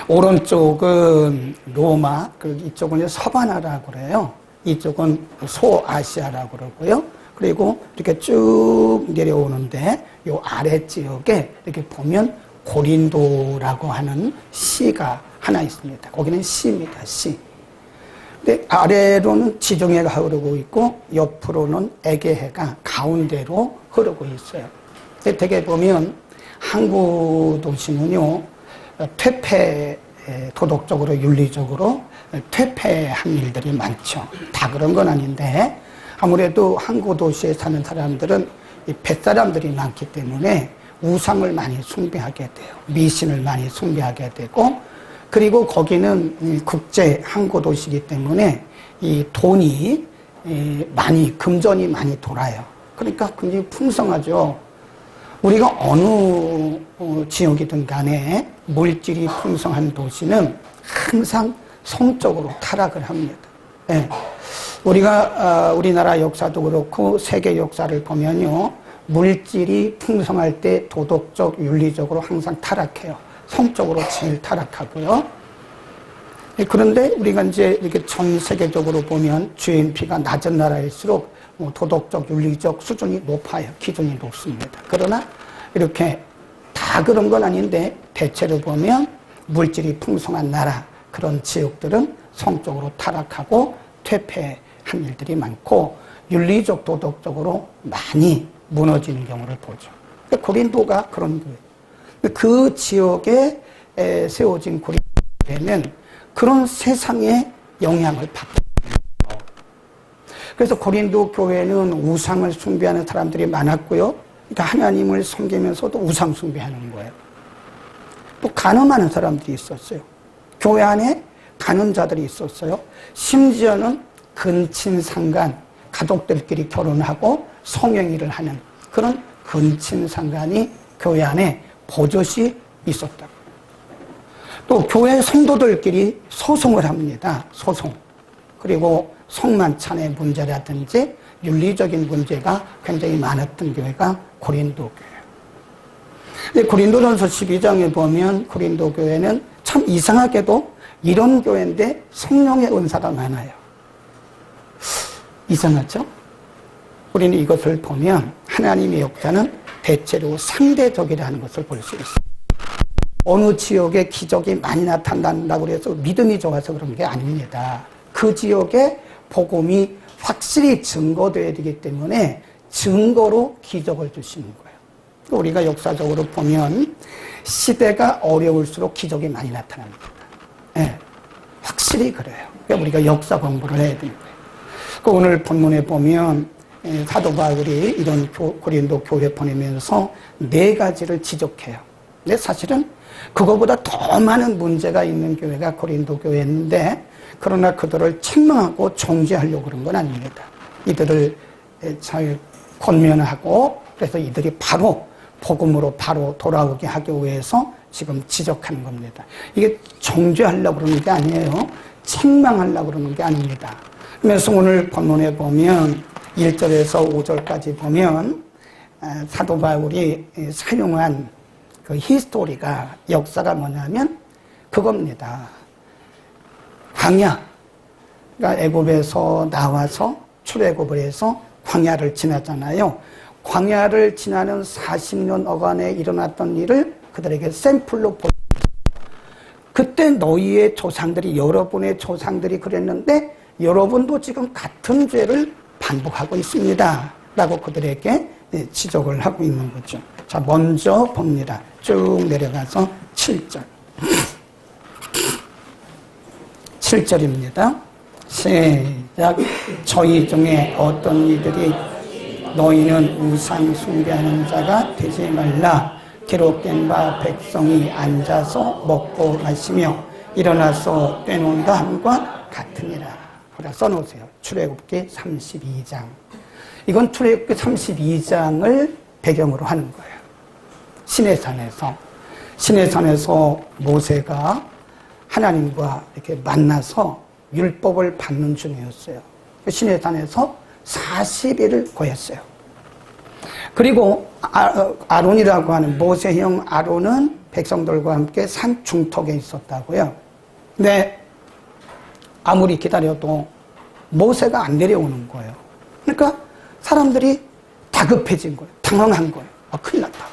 오른쪽은 로마, 이쪽은 서바나라고 그래요. 이쪽은 소아시아라고 그러고요. 그리고 이렇게 쭉 내려오는데 요 아래 지역에 이렇게 보면 고린도라고 하는 시가 하나 있습니다. 거기는 시입니다. 시. 근데 아래로는 지중해가 흐르고 있고 옆으로는 에게해가 가운데로 흐르고 있어요. 되게 보면 항구 도시는요, 퇴폐, 도덕적으로 윤리적으로 퇴폐한 일들이 많죠. 다 그런 건 아닌데 아무래도 항구 도시에 사는 사람들은 이 뱃사람들이 많기 때문에 우상을 많이 숭배하게 돼요. 미신을 많이 숭배하게 되고, 그리고 거기는 국제 항구 도시이기 때문에 이 돈이 많이, 금전이 많이 돌아요. 그러니까 굉장히 풍성하죠. 우리가 어느 지역이든 간에 물질이 풍성한 도시는 항상 성적으로 타락을 합니다. 네. 우리나라 역사도 그렇고 세계 역사를 보면요, 물질이 풍성할 때 도덕적, 윤리적으로 항상 타락해요. 성적으로 제일 타락하고요. 그런데 우리가 이제 이렇게 전 세계적으로 보면 GNP가 낮은 나라일수록 도덕적, 윤리적 수준이 높아요. 기준이 높습니다. 그러나 이렇게 다 그런 건 아닌데 대체로 보면 물질이 풍성한 나라, 그런 지역들은 성적으로 타락하고 퇴폐한 일들이 많고 윤리적, 도덕적으로 많이 무너지는 경우를 보죠. 고린도가 그런 거예요. 그 지역에 세워진 고린도에는 그런 세상의 영향을 받고 있어요. 그래서 고린도 교회는 우상을 숭배하는 사람들이 많았고요. 그러니까 하나님을 섬기면서도 우상 숭배하는 거예요. 또 간음하는 사람들이 있었어요. 교회 안에 간음자들이 있었어요. 심지어는 근친상간, 가족들끼리 결혼하고 성행위를 하는 그런 근친상간이 교회 안에 버젓이 있었다. 또 교회 성도들끼리 소송을 합니다. 소송. 그리고 성만찬의 문제라든지 윤리적인 문제가 굉장히 많았던 교회가 고린도 교회예요. 고린도전서 12장에 보면 고린도 교회는 참 이상하게도 이런 교회인데 성령의 은사가 많아요. 이상하죠? 우리는 이것을 보면 하나님의 역사는 대체로 상대적이라는 것을 볼 수 있어요. 어느 지역에 기적이 많이 나타난다고 해서 믿음이 좋아서 그런 게 아닙니다. 그 지역에 복음이 확실히 증거되어야 되기 때문에 증거로 기적을 주시는 거예요. 우리가 역사적으로 보면 시대가 어려울수록 기적이 많이 나타납니다. 네, 확실히 그래요. 그러니까 우리가 역사 공부를 해야 되는 거예요. 오늘 본문에 보면 사도 바울이 이런 고린도 교회 보내면서 4가지를 지적해요. 근데 사실은 그거보다 더 많은 문제가 있는 교회가 고린도 교회였는데, 그러나 그들을 책망하고 정죄하려고 그런 건 아닙니다. 이들을 잘 권면하고, 그래서 이들이 바로 복음으로 바로 돌아오게 하기 위해서 지금 지적하는 겁니다. 이게 정죄하려고 그러는 게 아니에요. 책망하려고 그러는 게 아닙니다. 그래서 오늘 본문에 보면 1절에서 5절까지 보면 사도 바울이 사용한 그 히스토리가, 역사가 뭐냐면 그겁니다. 광야. 그러니까 애굽에서 나와서 출애굽을 해서 광야를 지나잖아요. 광야를 지나는 40년 어간에 일어났던 일을 그들에게 샘플로 보여줬어요. 그때 너희의 조상들이, 여러분의 조상들이 그랬는데 여러분도 지금 같은 죄를 반복하고 있습니다. 라고 그들에게 지적을 하고 있는 거죠. 자, 먼저 봅니다. 쭉 내려가서 7절. 7절입니다. 시작. 저희 중에 어떤 이들이 너희는 우상 숭배하는 자가 되지 말라. 기록된 바 백성이 앉아서 먹고 마시며 일어나서 떼놓는다 함과 같으니라. 그래 써놓으세요. 출애굽기 32장. 이건 출애굽기 32장을 배경으로 하는 거예요. 시내산에서 모세가 하나님과 이렇게 만나서 율법을 받는 중이었어요. 시내산에서 40일을 거했어요. 그리고 아론이라고 하는 모세형 아론은 백성들과 함께 산 중턱에 있었다고요. 근데 아무리 기다려도 모세가 안 내려오는 거예요. 그러니까 사람들이 다급해진 거예요. 당황한 거예요. 큰일 났다.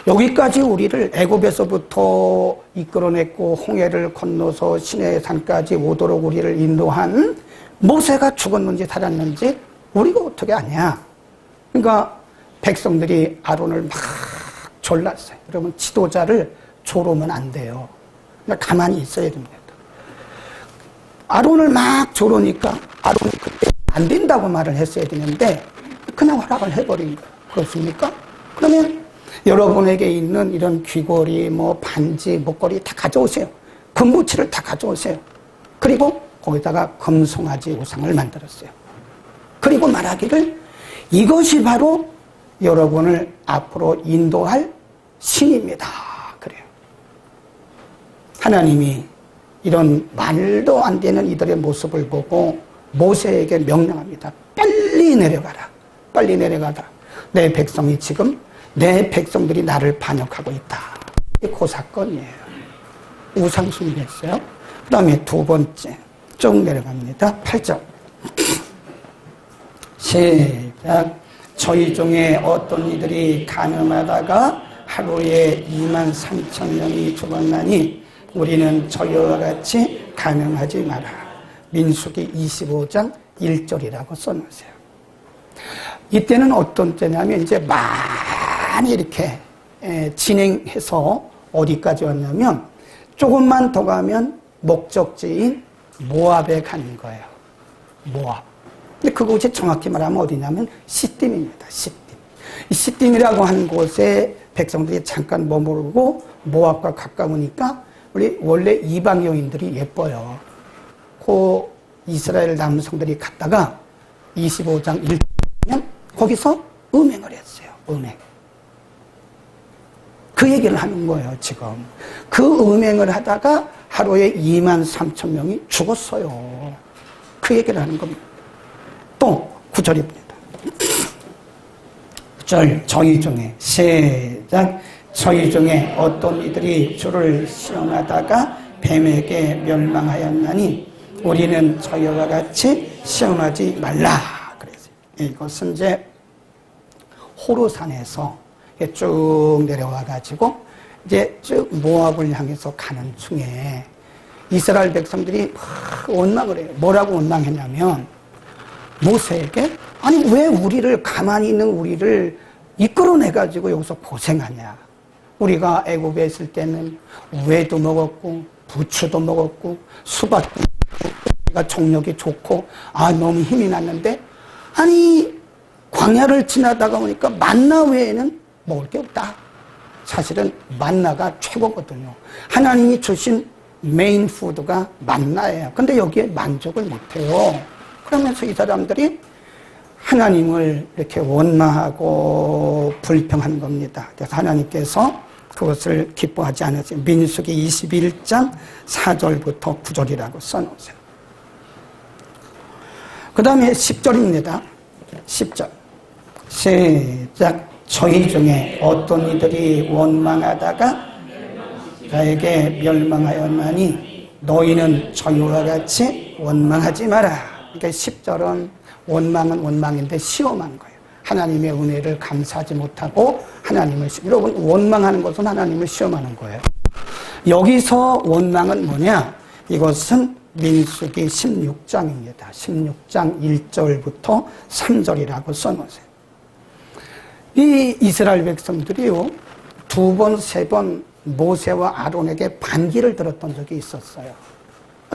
여기까지 우리를 애굽에서부터 이끌어냈고 홍해를 건너서 시내의 산까지 오도록 우리를 인도한 모세가 죽었는지 살았는지 우리가 어떻게 아냐. 그러니까 백성들이 아론을 막 졸랐어요. 여러분, 지도자를 조르면 안 돼요. 그냥 가만히 있어야 됩니다. 아론을 막 조르니까 아론이 그때 안 된다고 말을 했어야 되는데 그냥 허락을 해버린 거예요. 그렇습니까? 그러면 여러분에게 있는 이런 귀걸이, 반지, 목걸이 다 가져오세요. 금부치를 다 가져오세요. 그리고 거기다가 금송아지 우상을 만들었어요. 그리고 말하기를 이것이 바로 여러분을 앞으로 인도할 신입니다. 그래요. 하나님이 이런 말도 안 되는 이들의 모습을 보고 모세에게 명령합니다. 빨리 내려가라. 빨리 내려가라. 내 백성이 지금 내 백성들이 나를 반역하고 있다. 이게 그 사건이에요. 우상 숭배했어요. 그 다음에 두 번째 쭉 내려갑니다. 8절 시작. 저희 중에 어떤 이들이 간음하다가 하루에 23,000명이 죽었나니 우리는 저희와 같이 간음하지 마라. 민수기 25장 1절이라고 써놓으세요. 이때는 어떤 때냐면 이제 많이 이렇게 진행해서 어디까지 왔냐면 조금만 더 가면 목적지인 모압에 가는 거예요. 모압. 근데 그곳이 정확히 말하면 어디냐면 시딤입니다. 시딤. 이 시딤이라고 하는 곳에 백성들이 잠깐 머무르고 모압과 가까우니까 우리 원래 이방 여인들이 예뻐요. 그 이스라엘 남성들이 갔다가 25장 1절이면 거기서 음행을 했어요. 음행. 그 얘기를 하는 거예요, 지금. 그 음행을 하다가 하루에 23,000명이 죽었어요. 그 얘기를 하는 겁니다. 또 9절입니다. 9절 저희 중에 시작. 저희 중에 어떤 이들이 주를 시험하다가 뱀에게 멸망하였나니 우리는 저희와 같이 시험하지 말라. 그래서 이것은 이제 호르산에서 쭉 내려와 가지고 이제 쭉 모압을 향해서 가는 중에 이스라엘 백성들이 막 원망을 해요. 뭐라고 원망했냐면 모세에게 아니 왜 우리를 가만히 있는 우리를 이끌어내 가지고 여기서 고생하냐. 우리가 애굽에 있을 때는 우회도 먹었고 부추도 먹었고 수박도 먹고 종력이 좋고 너무 힘이 났는데 아니 광야를 지나다가 보니까 만나 외에는 먹을 게 없다. 사실은 만나가 최고거든요. 하나님이 주신 메인 푸드가 만나예요. 근데 여기에 만족을 못해요. 그러면서 이 사람들이 하나님을 이렇게 원망하고 불평한 겁니다. 그래서 하나님께서 그것을 기뻐하지 않으세요. 민수기 21장 4절부터 9절이라고 써놓으세요. 그 다음에 10절입니다. 10절 시작. 저희 중에 어떤 이들이 원망하다가 나에게 멸망하였나니 너희는 저희와 같이 원망하지 마라. 그러니까 10절은 원망은 원망인데 시험한 거예요. 하나님의 은혜를 감사하지 못하고 하나님을 여러분 원망하는 것은 하나님을 시험하는 거예요. 여기서 원망은 뭐냐? 이것은 민수기 16장입니다. 16장 1절부터 3절이라고 써놓으세요. 이 이스라엘 백성들이요, 2번, 3번 모세와 아론에게 반기를 들었던 적이 있었어요.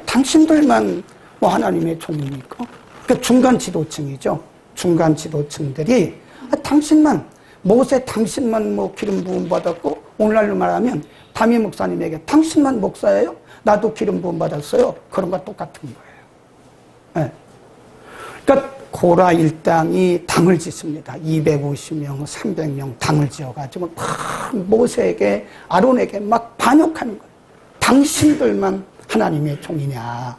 당신들만 하나님의 종이니까. 그러니까 중간 지도층이죠. 중간 지도층들이 당신만, 모세 당신만 기름 부음 받았고, 오늘날로 말하면 담임 목사님에게 당신만 목사예요? 나도 기름 부음 받았어요. 그런 거 똑같은 거예요. 네. 그러니까 고라 일당이 당을 짓습니다. 250명, 300명 당을 지어가지고 막 모세에게, 아론에게 막 반역하는 거예요. 당신들만 하나님의 종이냐?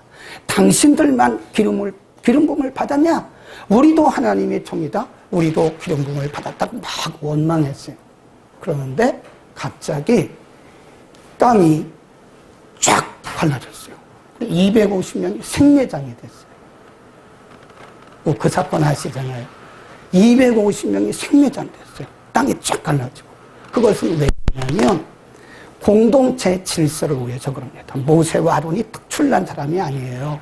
당신들만 기름 부음을 받았냐? 우리도 하나님의 종이다. 우리도 기름 부음을 받았다고 막 원망했어요. 그러는데 갑자기 땅이 쫙 갈라졌어요. 250명이 생매장이 됐어요. 그 사건 아시잖아요. 250명이 생매장 됐어요. 땅이 쫙 갈라지고. 그것은 왜냐면 공동체 질서를 위해서 그럽니다. 모세와 아론이 특출난 사람이 아니에요.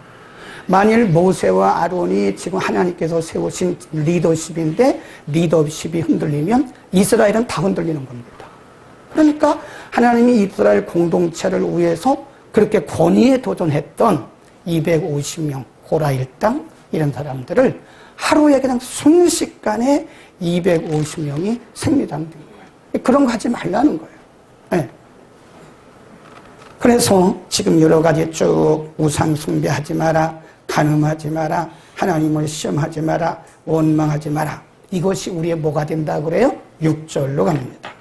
만일 모세와 아론이 지금 하나님께서 세우신 리더십인데 리더십이 흔들리면 이스라엘은 다 흔들리는 겁니다. 그러니까 하나님이 이스라엘 공동체를 위해서 그렇게 권위에 도전했던 250명 고라 일당 이런 사람들을 하루에 그냥 순식간에 250명이 생매장된 거예요. 그런 거 하지 말라는 거예요. 네. 그래서 지금 여러 가지 쭉 우상 숭배하지 마라, 간음하지 마라, 하나님을 시험하지 마라, 원망하지 마라. 이것이 우리의 뭐가 된다 그래요? 6절로 갑니다.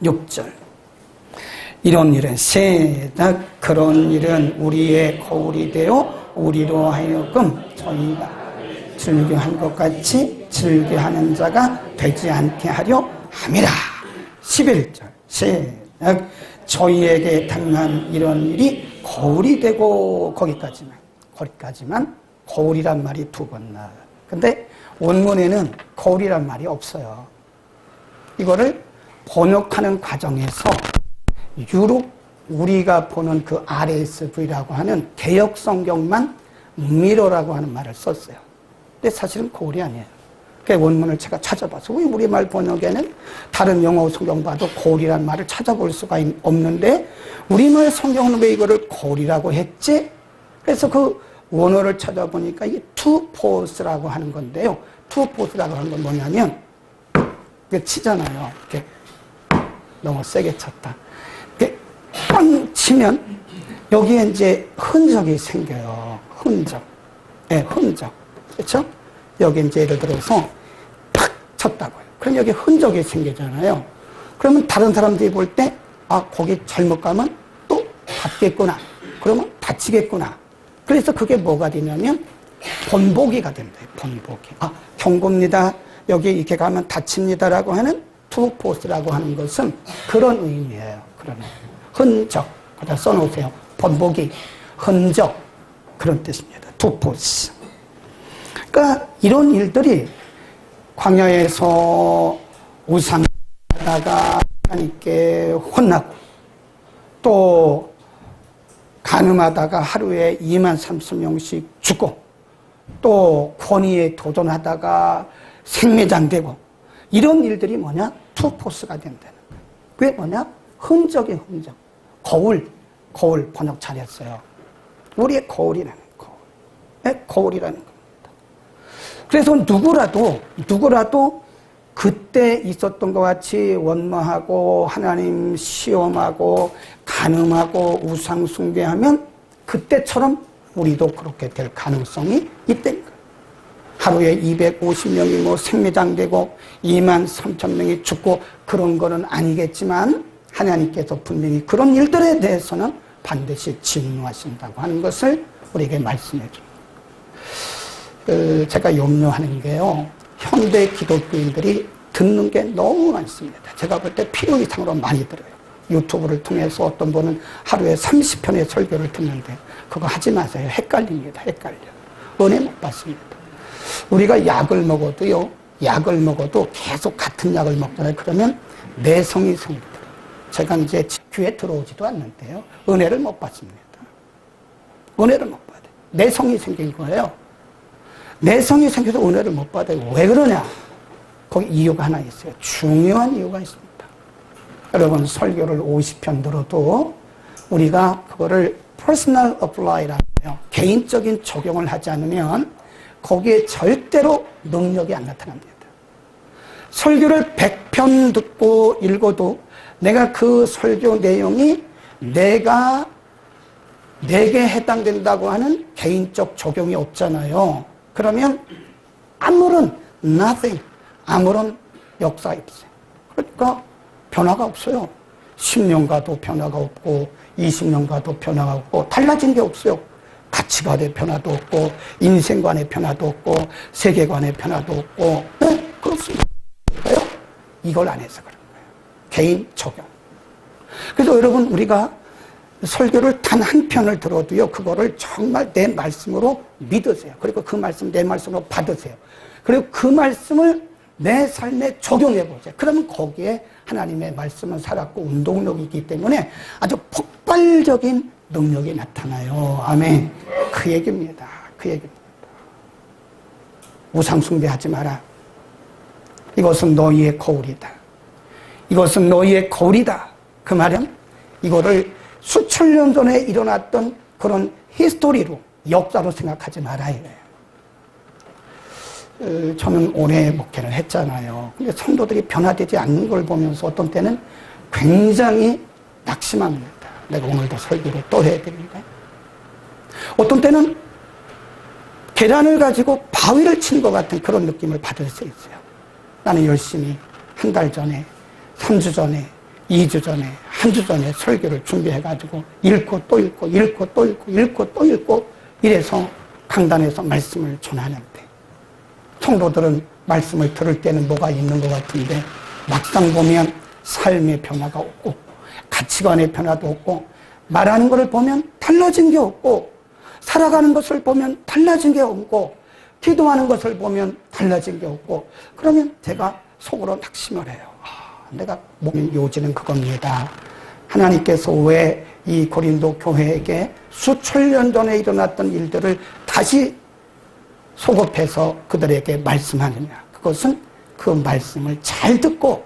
6절. 이런 일은 세작 그런 일은 우리의 거울이 되어 우리로 하여금 저희가 즐겨한 것 같이 즐겨하는 자가 되지 않게 하려 함이라. 11절. 세작 저희에게 당한 이런 일이 거울이 되고 거기까지만 거울이란 말이 두 번 나와요. 근데 원문에는 거울이란 말이 없어요. 이거를 번역하는 과정에서 유럽 우리가 보는 그 RSV라고 하는 개역 성경만 미러라고 하는 말을 썼어요. 근데 사실은 거울이 아니에요. 그 원문을 제가 찾아봐서 우리말 번역에는 다른 영어 성경 봐도 거울이란 말을 찾아볼 수가 없는데 우리말 성경은 왜 이거를 거울이라고 했지? 그래서 그 원어를 찾아보니까 이게 투포스라고 하는 건데요. 투포스라고 하는 건 뭐냐면 이게 치잖아요. 이렇게 너무 세게 쳤다. 이렇게 빵 치면 여기에 이제 흔적이 생겨요. 흔적. 네, 흔적. 그렇죠? 여기 이제 예를 들어서 팍 쳤다고요. 그럼 여기 흔적이 생기잖아요. 그러면 다른 사람들이 볼 때, 아, 거기 잘못 가면 또 닿겠구나. 그러면 다치겠구나. 그래서 그게 뭐가 되냐면 번복이가 된대요. 번복이. 아, 경고입니다. 여기 이렇게 가면 다칩니다라고 하는 투포스라고 하는 것은 그런 의미예요. 그런 흔적. 거기다 써놓으세요. 번복이, 흔적. 그런 뜻입니다. 투포스. 그러니까 이런 일들이 광야에서 우상하다가 하나님께 혼나고 또 간음하다가 하루에 23,000명씩 죽고 또 권위에 도전하다가 생매장되고 이런 일들이 뭐냐? 투포스가 된다는 거예요. 그게 뭐냐? 흔적의 흔적. 거울 번역 잘했어요. 우리의 거울이라는 거울. 네? 거울이라는 겁니다. 그래서 누구라도 그때 있었던 것 같이 원망하고 하나님 시험하고 간음하고 우상 숭배하면 그때처럼 우리도 그렇게 될 가능성이 있다는 거예요. 하루에 250명이 뭐 생매장되고 23,000명이 죽고 그런 거는 아니겠지만 하나님께서 분명히 그런 일들에 대해서는 반드시 진노하신다고 하는 것을 우리에게 말씀해 줍니다. 제가 염려하는 게요, 현대 기독교인들이 듣는 게 너무 많습니다. 제가 볼 때 필요 이상으로 많이 들어요. 유튜브를 통해서 어떤 분은 하루에 30편의 설교를 듣는데 그거 하지 마세요. 헷갈립니다. 헷갈려. 은혜 못 받습니다. 우리가 약을 먹어도 계속 같은 약을 먹잖아요. 그러면 내성이 생기더라고요. 제가 이제 교회 들어오지도 않는데요. 은혜를 못 받습니다. 은혜를 못 받아요. 내성이 생긴 거예요. 내성이 생겨서 은혜를 못 받아요. 왜 그러냐? 거기 이유가 하나 있어요. 중요한 이유가 있습니다. 여러분 설교를 50편 들어도 우리가 그거를 personal apply라고 해요. 개인적인 적용을 하지 않으면 거기에 절대로 능력이 안 나타납니다. 설교를 100편 듣고 읽어도 내가 그 설교 내용이 내게 해당된다고 하는 개인적 적용이 없잖아요. 그러면 아무런 역사 없어요. 그러니까 변화가 없어요. 10년가도 변화가 없고 20년가도 변화가 없고 달라진 게 없어요. 가치관의 변화도 없고 인생관의 변화도 없고 세계관의 변화도 없고. 네, 그렇습니다. 이걸 안 해서 그런 거예요. 개인 적용. 그래서 여러분, 우리가 설교를 단 한 편을 들어도요, 그거를 정말 내 말씀으로 믿으세요. 그리고 그 말씀 내 말씀으로 받으세요. 그리고 그 말씀을 내 삶에 적용해 보세요. 그러면 거기에 하나님의 말씀은 살았고 운동력이 있기 때문에 아주 폭발적인 능력이 나타나요. 아멘. 그 얘기입니다. 그 얘기입니다. 우상 숭배하지 마라. 이것은 너희의 거울이다. 이것은 너희의 거울이다. 그 말은 이거를 수천 년 전에 일어났던 그런 히스토리로, 역사로 생각하지 마라 이거예요. 저는 오래 목회를 했잖아요. 근데 성도들이 변화되지 않는 걸 보면서 어떤 때는 굉장히 낙심합니다. 내가 오늘도 설교를 또 해야 되는데. 어떤 때는 계란을 가지고 바위를 치는 것 같은 그런 느낌을 받을 수 있어요. 나는 열심히 한 달 전에, 3주 전에, 2주 전에, 한 주 전에 설교를 준비해가지고 읽고 또 읽고 읽고 또 읽고 읽고 또 읽고 이래서 강단에서 말씀을 전하는데, 성도들은 말씀을 들을 때는 뭐가 있는 것 같은데 막상 보면 삶의 변화가 없고 가치관의 변화도 없고 말하는 것을 보면 달라진 게 없고 살아가는 것을 보면 달라진 게 없고 기도하는 것을 보면 달라진 게 없고, 그러면 제가 속으로 낙심을 해요. 내가 몸인 요지는 그겁니다. 하나님께서 왜 이 고린도 교회에게 수천 년 전에 일어났던 일들을 다시 소급해서 그들에게 말씀하느냐. 그것은 그 말씀을 잘 듣고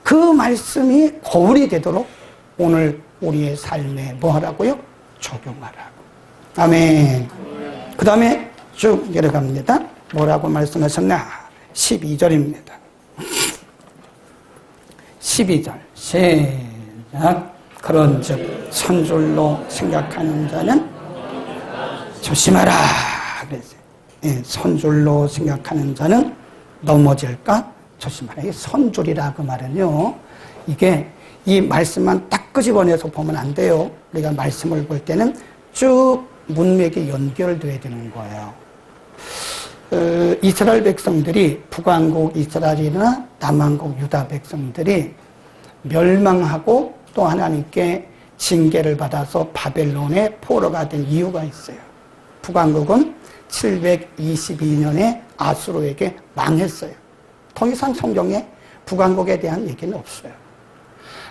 그 말씀이 거울이 되도록 오늘 우리의 삶에 뭐 하라고요? 적용하라고. 아멘. 그 다음에 쭉 내려갑니다. 뭐라고 말씀하셨나? 12절입니다. 12절 시작. 그런즉 선줄로 생각하는 자는 조심하라 그랬어요. 예, 선줄로 생각하는 자는 넘어질까 조심하라. 이 선줄이라 그 말은요, 이게 이 말씀만 딱 끄집어내서 보면 안 돼요. 우리가 말씀을 볼 때는 쭉 문맥이 연결돼야 되는 거예요. 이스라엘 백성들이, 북왕국 이스라엘이나 남왕국 유다 백성들이 멸망하고 또 하나님께 징계를 받아서 바벨론의 포로가 된 이유가 있어요. 북왕국은 722년에 아수르에게 망했어요. 더 이상 성경에 북왕국에 대한 얘기는 없어요.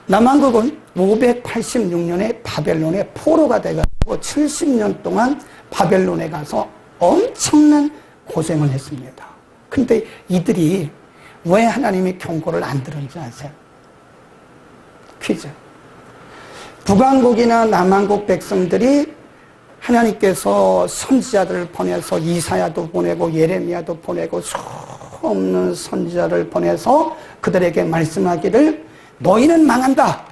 남왕국은 586년에 바벨론의 포로가 돼가지고 70년 동안 바벨론에 가서 엄청난 고생을 했습니다. 근데 이들이 왜 하나님의 경고를 안 들은지 아세요? 퀴즈. 북왕국이나 남왕국 백성들이 하나님께서 선지자들을 보내서 이사야도 보내고 예레미야도 보내고 수없는 선지자를 보내서 그들에게 말씀하기를 너희는 망한다.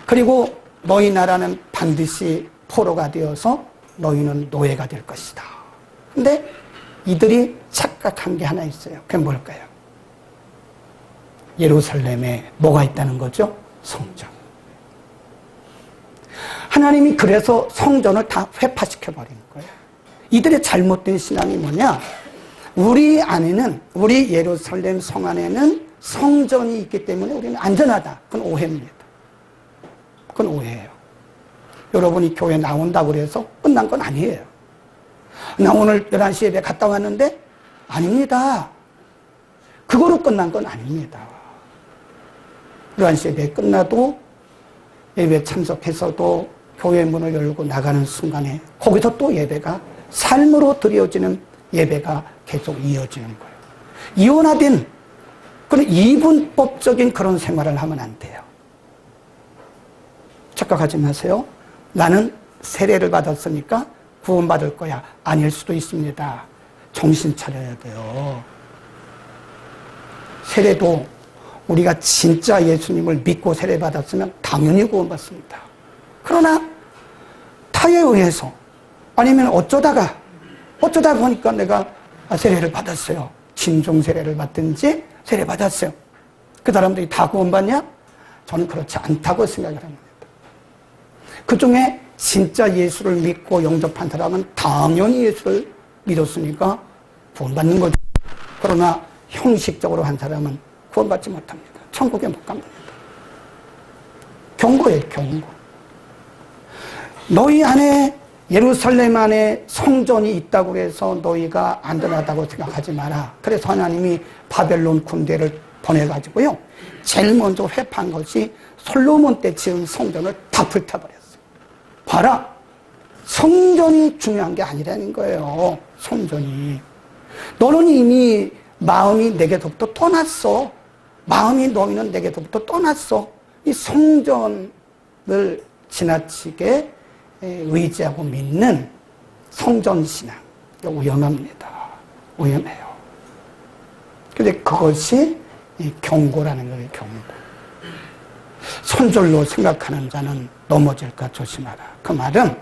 그리고 너희 나라는 반드시 포로가 되어서 너희는 노예가 될 것이다. 근데 이들이 착각한 게 하나 있어요. 그게 뭘까요? 예루살렘에 뭐가 있다는 거죠? 성전. 하나님이 그래서 성전을 다 회파시켜버린 거예요. 이들의 잘못된 신앙이 뭐냐? 우리 안에는, 우리 예루살렘 성 안에는 성전이 있기 때문에 우리는 안전하다. 그건 오해입니다. 그건 오해예요. 여러분이 교회 나온다고 그래서 끝난 건 아니에요. 나 오늘 11시 예배 갔다 왔는데? 아닙니다. 그거로 끝난 건 아닙니다. 11시 예배 끝나도 예배 참석해서도 교회 문을 열고 나가는 순간에 거기서 또 예배가 삶으로 드려지는 예배가 계속 이어지는 거예요. 이원화된 그런 이분법적인 그런 생활을 하면 안 돼요. 착각하지 마세요. 나는 세례를 받았으니까 구원받을 거야. 아닐 수도 있습니다. 정신 차려야 돼요. 세례도 우리가 진짜 예수님을 믿고 세례받았으면 당연히 구원받습니다. 그러나 타에 의해서 아니면 어쩌다 보니까 내가 세례를 받았어요. 진종 세례를 받든지 세례 받았어요. 그 사람들이 다 구원받냐? 저는 그렇지 않다고 생각을 합니다. 그 중에 진짜 예수를 믿고 영접한 사람은 당연히 예수를 믿었으니까 구원받는 거죠. 그러나 형식적으로 한 사람은 구원받지 못합니다. 천국에 못 갑니다. 경고예요, 경고. 너희 안에 예루살렘 안에 성전이 있다고 해서 너희가 안전하다고 생각하지 마라. 그래서 하나님이 바벨론 군대를 보내가지고요, 제일 먼저 회파한 것이 솔로몬 때 지은 성전을 다 불타버렸어요. 봐라, 성전이 중요한 게 아니라는 거예요. 성전이. 너는 이미 마음이 내게서부터 떠났어. 마음이 너희는 내게서부터 떠났어. 이 성전을 지나치게 의지하고 믿는 성전신앙, 위험합니다. 위험해요. 근데 그것이 경고라는 거예요, 경고. 손절로 생각하는 자는 넘어질까 조심하라. 그 말은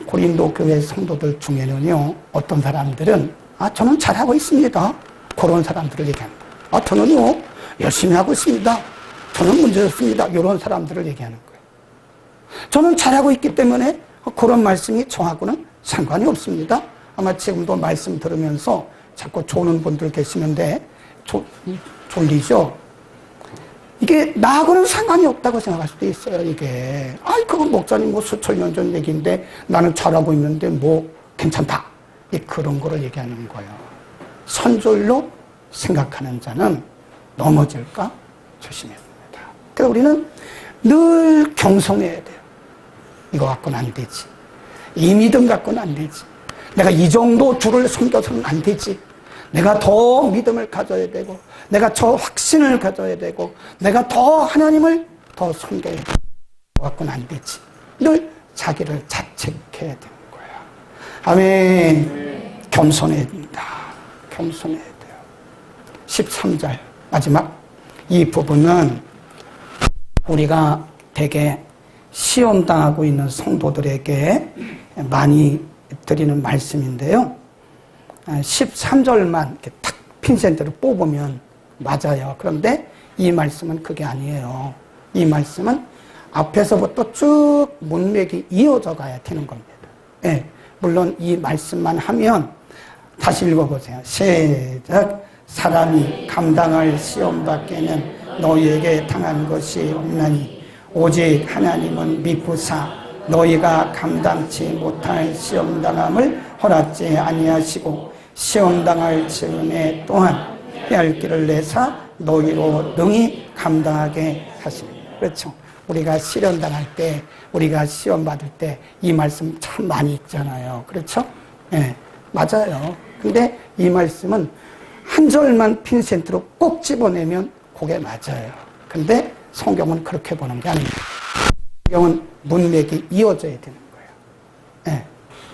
고린도 교회 성도들 중에는요, 어떤 사람들은 저는 잘하고 있습니다. 그런 사람들을 얘기합니다. 저는요, 열심히 하고 있습니다. 저는 문제 없습니다. 이런 사람들을 얘기하는 거예요. 저는 잘하고 있기 때문에 그런 말씀이 저하고는 상관이 없습니다. 아마 지금도 말씀 들으면서 자꾸 조는 분들 계시는데 졸리죠? 이게 나하고는 상관이 없다고 생각할 수도 있어요, 이게. 그건 목사님 수천 년 전 얘기인데 나는 잘하고 있는데 괜찮다. 그런 거를 얘기하는 거예요. 선졸로 생각하는 자는 넘어질까 조심해야 됩니다. 그래서 우리는 늘 경성해야 돼요. 이거 갖고는 안 되지. 이 믿음 갖고는 안 되지. 내가 이 정도 주를 섬겨서는 안 되지. 내가 더 믿음을 가져야 되고, 내가 더 확신을 가져야 되고, 내가 더 하나님을 더 섬겨야 되고, 갖고는 안 되지. 늘 자기를 자책해야 되는 거야. 아멘. 겸손해야 됩니다. 겸손해야 돼요. 13절 마지막 이 부분은 우리가 되게 시험당하고 있는 성도들에게 많이 드리는 말씀인데요. 13절만 이렇게 탁 핀센트로 뽑으면 맞아요. 그런데 이 말씀은 그게 아니에요. 이 말씀은 앞에서부터 쭉 문맥이 이어져 가야 되는 겁니다. 예, 물론 이 말씀만 하면 다시 읽어보세요. 시작. 사람이 감당할 시험 밖에는 너희에게 당한 것이 없나니 오직 하나님은 미쁘사 너희가 감당치 못할 시험당함을 허락지 아니하시고 시험당할 즈음에 또한 피할 길을 내사 너희로 능히 감당하게 하십니다. 그렇죠. 우리가 시련당할 때, 우리가 시험 받을 때 이 말씀 참 많이 읽잖아요. 그렇죠? 네, 맞아요. 근데 이 말씀은 한 절만 핀센트로 꼭 집어내면 그게 맞아요. 근데 성경은 그렇게 보는 게 아닙니다. 성경은 문맥이 이어져야 되는 거예요. 네,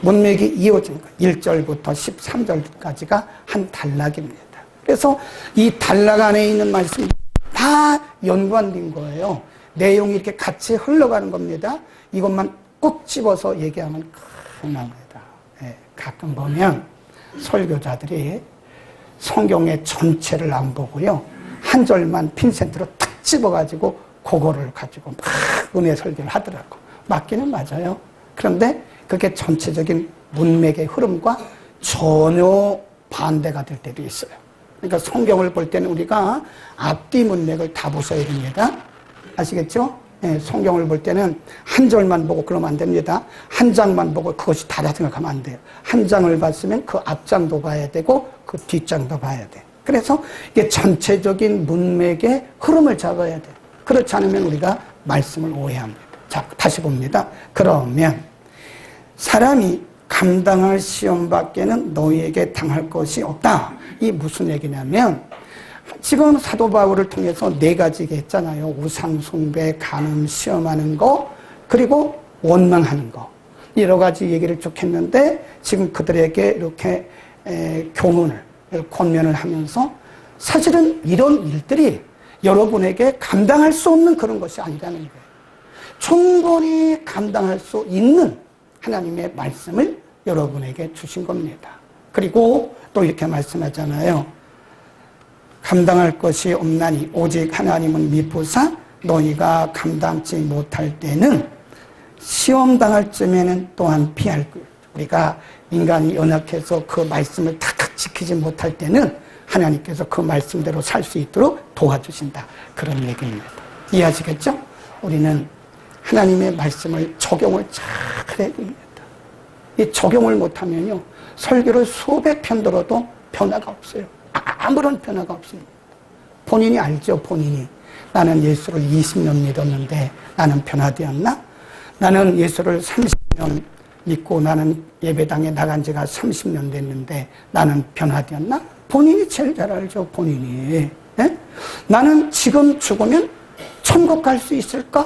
문맥이 이어지는 거예요. 1절부터 13절까지가 한 단락입니다. 그래서 이 단락 안에 있는 말씀이 다 연관된 거예요. 내용이 이렇게 같이 흘러가는 겁니다. 이것만 꼭 집어서 얘기하면 큰일 납니다. 네, 가끔 보면 설교자들이 성경의 전체를 안 보고요, 한 절만 핀센트로 탁 집어가지고 그거를 가지고 막 은혜 설교를 하더라고. 맞기는 맞아요. 그런데 그게 전체적인 문맥의 흐름과 전혀 반대가 될 때도 있어요. 그러니까 성경을 볼 때는 우리가 앞뒤 문맥을 다 보셔야 됩니다. 아시겠죠? 네, 성경을 볼 때는 한 절만 보고 그러면 안 됩니다. 한 장만 보고 그것이 다라 생각하면 안 돼요. 한 장을 봤으면 그 앞장도 봐야 되고 그 뒷장도 봐야 돼. 그래서 이게 전체적인 문맥의 흐름을 잡아야 돼. 그렇지 않으면 우리가 말씀을 오해합니다. 자, 다시 봅니다. 그러면 사람이 감당할 시험 밖에는 너희에게 당할 것이 없다. 이 무슨 얘기냐면 지금 사도 바울을 통해서 4가지 했잖아요. 우상 숭배, 간음, 시험하는 거, 그리고 원망하는 거. 여러 가지 얘기를 쭉 했는데 지금 그들에게 이렇게 교훈을, 권면을 하면서 사실은 이런 일들이 여러분에게 감당할 수 없는 그런 것이 아니라는 거예요. 충분히 감당할 수 있는 하나님의 말씀을 여러분에게 주신 겁니다. 그리고 또 이렇게 말씀하잖아요. 감당할 것이 없나니 오직 하나님은 미쁘사 너희가 감당치 못할 때는 시험당할 쯤에는 또한 피할 것. 우리가 인간이 연약해서 그 말씀을 탁탁 지키지 못할 때는 하나님께서 그 말씀대로 살 수 있도록 도와주신다. 그런 얘기입니다. 이해하시겠죠? 우리는 하나님의 말씀을 적용을 잘 해야 됩니다. 이 적용을 못하면요, 설교를 수백 편 들어도 변화가 없어요. 아무런 변화가 없습니다. 본인이 알죠, 본인이. 나는 예수를 20년 믿었는데 나는 변화되었나? 나는 예수를 30년 믿고 나는 예배당에 나간 지가 30년 됐는데 나는 변화되었나? 본인이 제일 잘 알죠, 본인이. 네? 나는 지금 죽으면 천국 갈 수 있을까?